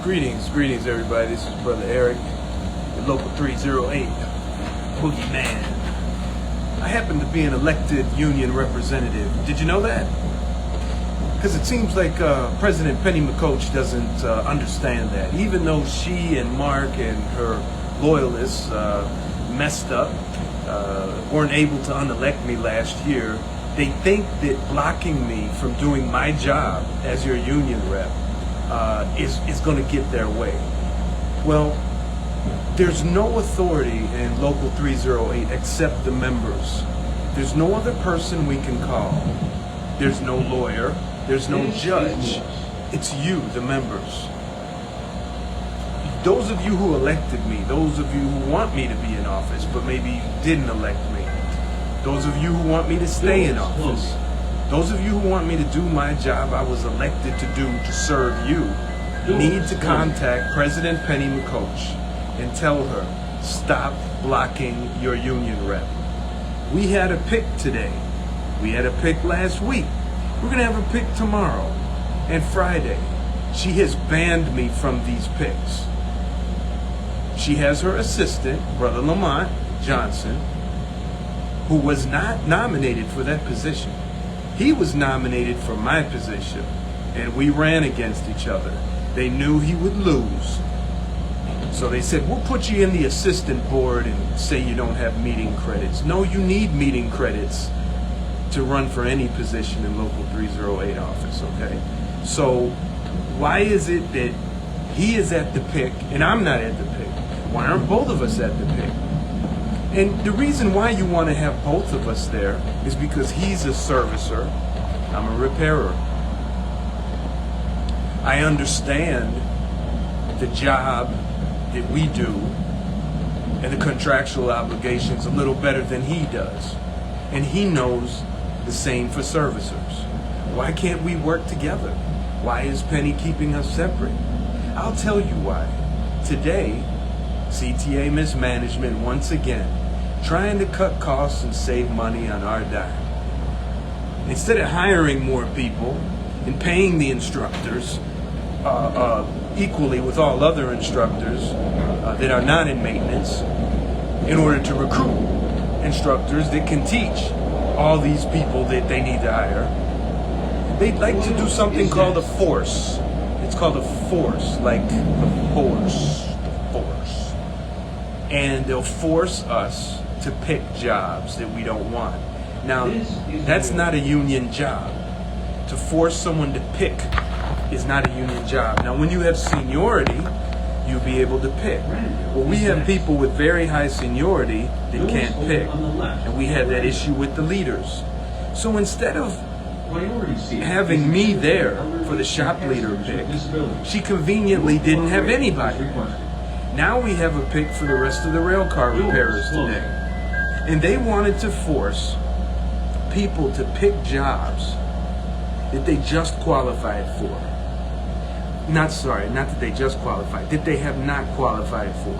Greetings everybody. This is Brother Eric, the local 308 Boogeyman. I happen to be an elected union representative. Did you know that? Because it seems like President Pennie doesn't understand that. Even though she and Mark and her loyalists messed up, weren't able to unelect me last year, they think that blocking me from doing my job as your union rep is going to get their way. Well, there's no authority in Local 308 except the members. There's no other person we can call. There's no lawyer. There's no judge. It's you, the members. Those of you who elected me, those of you who want me to be in office, but maybe didn't elect me, those of you who want me to stay in office, those of you who want me to do my job I was elected to do to serve you, need to contact President Pennie and tell her, stop blocking your union rep. We had a pick today. We had a pick last week. We're going to have a pick tomorrow and Friday. She has banned me from these picks. She has her assistant, Brother Lamont Johnson, who was not nominated for that position. He was nominated for my position, and we ran against each other. They knew he would lose. So they said, we'll put you in the assistant board and say you don't have meeting credits. No, you need meeting credits to run for any position in Local 308 office, okay? So why is it that he is at the pick and I'm not at the pick? Why aren't both of us at the pick? And the reason why you want to have both of us there is because he's a servicer, I'm a repairer. I understand the job that we do and the contractual obligations a little better than he does. And he knows the same for servicers. Why can't we work together? Why is Pennie keeping us separate? I'll tell you why. Today, CTA mismanagement once again, trying to cut costs and save money on our dime. Instead of hiring more people and paying the instructors equally with all other instructors that are not in maintenance, in order to recruit instructors that can teach all these people that they need to hire, they'd like to do something called a force. It's called a force, like the force. And they'll force us to pick jobs that we don't want. Now, that's not a union job. To force someone to pick is not a union job. Now, when you have seniority, you'll be able to pick. Well, we have people with very high seniority that can't pick. And we had that issue with the leaders. So instead of having me there for the shop leader pick, she conveniently didn't have anybody. Now we have a pick for the rest of the rail car repairers today. And they wanted to force people to pick jobs that they just qualified for. Not that they just qualified, that they have not qualified for.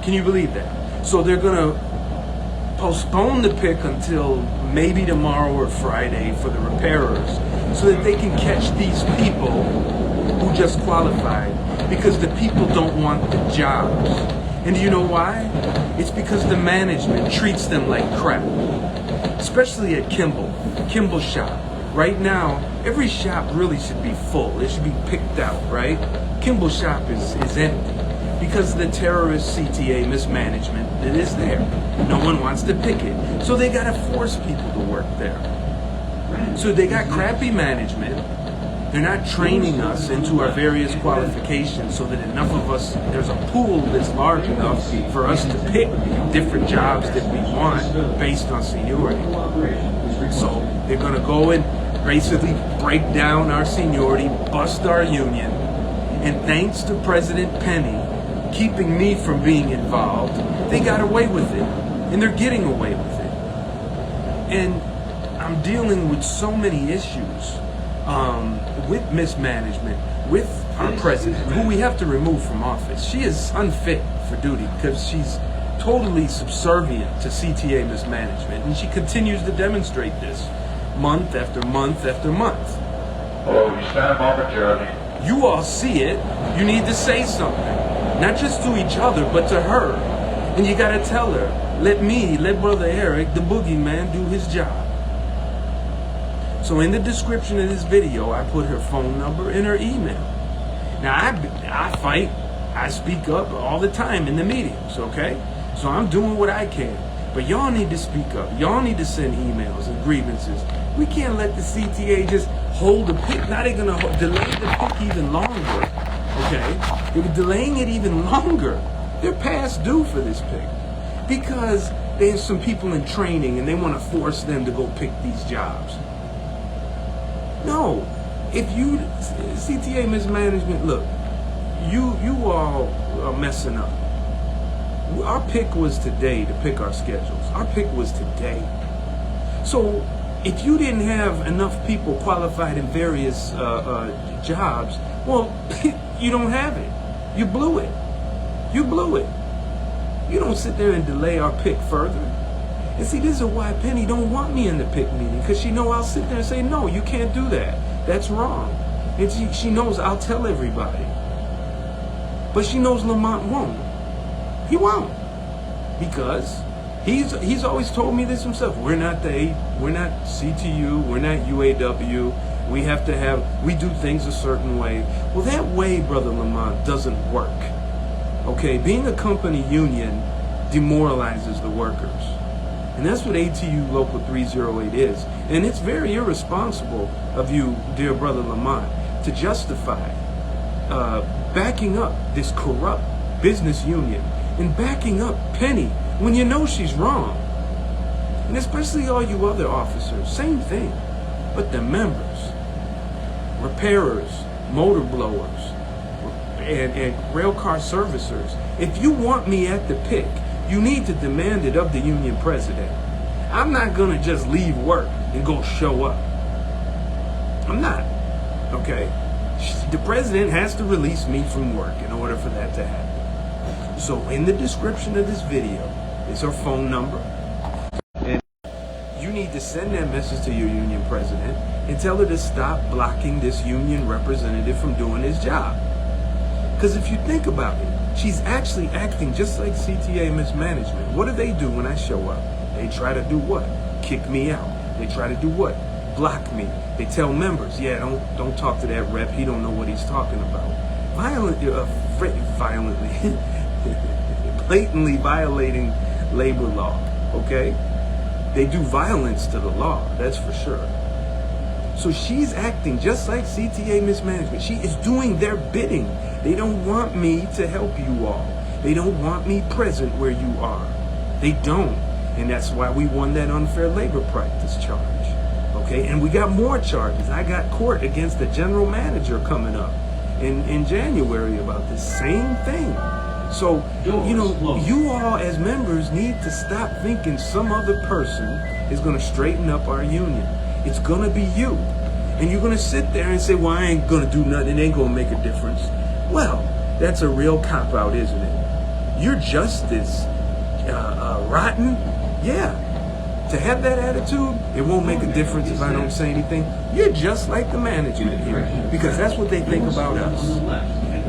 Can you believe that? So they're going to postpone the pick until maybe tomorrow or Friday for the repairers so that they can catch these people who just qualified, because the people don't want the jobs. And do you know why? It's because the management treats them like crap. Especially at Kimball's shop. Right now, every shop really should be full. It should be picked out, right? Kimball's shop is empty because of the terrorist CTA mismanagement that is there. No one wants to pick it. So they gotta force people to work there. So they got crappy management. They're not training us into our various qualifications so that enough of us, there's a pool that's large enough for us to pick different jobs that we want based on seniority. So they're going to go and basically break down our seniority, bust our union, and thanks to President Pennie keeping me from being involved, they got away with it, and they're getting away with it. And I'm dealing with so many issues with mismanagement, with our president, who we have to remove from office. She is unfit for duty because she's totally subservient to CTA mismanagement, and she continues to demonstrate this month after month after month. Hello, you stand momentarily. You all see it. You need to say something. Not just to each other, but to her. And you got to tell her, let Brother Eric, the boogeyman, do his job. So in the description of this video, I put her phone number and her email. Now, I fight. I speak up all the time in the meetings, okay? So I'm doing what I can. But y'all need to speak up. Y'all need to send emails and grievances. We can't let the CTA just hold the pick. Now they're going to delay the pick even longer, okay? They're delaying it even longer. They're past due for this pick because there's some people in training and they want to force them to go pick these jobs. No. If you, CTA mismanagement, look, you all are messing up. Our pick was today to pick our schedules. Our pick was today. So if you didn't have enough people qualified in various jobs, well, you don't have it. You blew it. You blew it. You don't sit there and delay our pick further. And see, this is why Pennie don't want me in the pick meeting, because she know I'll sit there and say, no, you can't do that. That's wrong. And she knows I'll tell everybody. But she knows Lamont won't. He won't. Because he's always told me this himself. We're not CTU, we're not UAW. We do things a certain way. Well, that way, Brother Lamont, doesn't work. Okay, being a company union demoralizes the workers. And that's what ATU Local 308 is. And it's very irresponsible of you, dear Brother Lamont, to justify backing up this corrupt business union and backing up Pennie when you know she's wrong. And especially all you other officers, same thing. But the members, repairers, motor blowers, and rail car servicers, if you want me at the pick, you need to demand it of the union president. I'm not going to just leave work and go show up. I'm not. Okay? The president has to release me from work in order for that to happen. So in the description of this video is her phone number. And you need to send that message to your union president and tell her to stop blocking this union representative from doing his job. Because if you think about it, she's actually acting just like CTA mismanagement. What do they do when I show up? They try to do what? Kick me out. They try to do what? Block me. They tell members, yeah, don't talk to that rep. He don't know what he's talking about. Violently, blatantly violating labor law. Okay? They do violence to the law. That's for sure. So she's acting just like CTA mismanagement. She is doing their bidding. They don't want me to help you all. They don't want me present where you are. They don't. And that's why we won that unfair labor practice charge. Okay, and we got more charges. I got court against the general manager coming up in January about the same thing. So, you all as members need to stop thinking some other person is going to straighten up our union. It's going to be you. And you're going to sit there and say, well, I ain't going to do nothing. It ain't going to make a difference. Well, that's a real cop-out, isn't it? You're just as rotten. Yeah. To have that attitude, it won't make a difference if I don't say anything. You're just like the management here. Because that's what they think about us.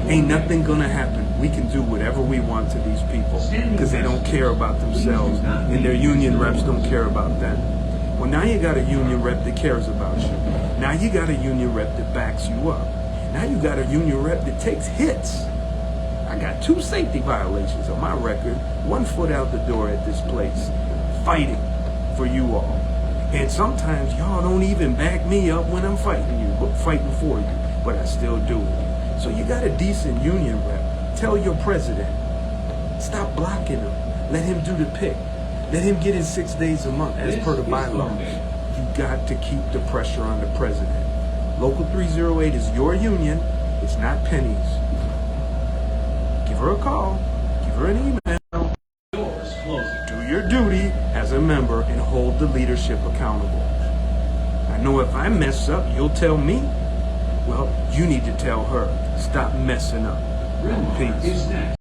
Ain't nothing going to happen. We can do whatever we want to these people. Because they don't care about themselves. And their union reps don't care about them. Well, now you got a union rep that cares about you. Now you got a union rep that backs you up. Now you got a union rep that takes hits. I got 2 safety violations on my record. 1 foot out the door at this place. Fighting for you all. And sometimes y'all don't even back me up when I'm fighting you, but fighting for you. But I still do it. So you got a decent union rep. Tell your president, stop blocking him. Let him do the pick. Let him get his 6 days a month as per the bylaws. You got to keep the pressure on the president. Local 308 is your union. It's not Pennie's. Give her a call. Give her an email. Do your duty as a member and hold the leadership accountable. I know if I mess up, you'll tell me. Well, you need to tell her. Stop messing up. Peace.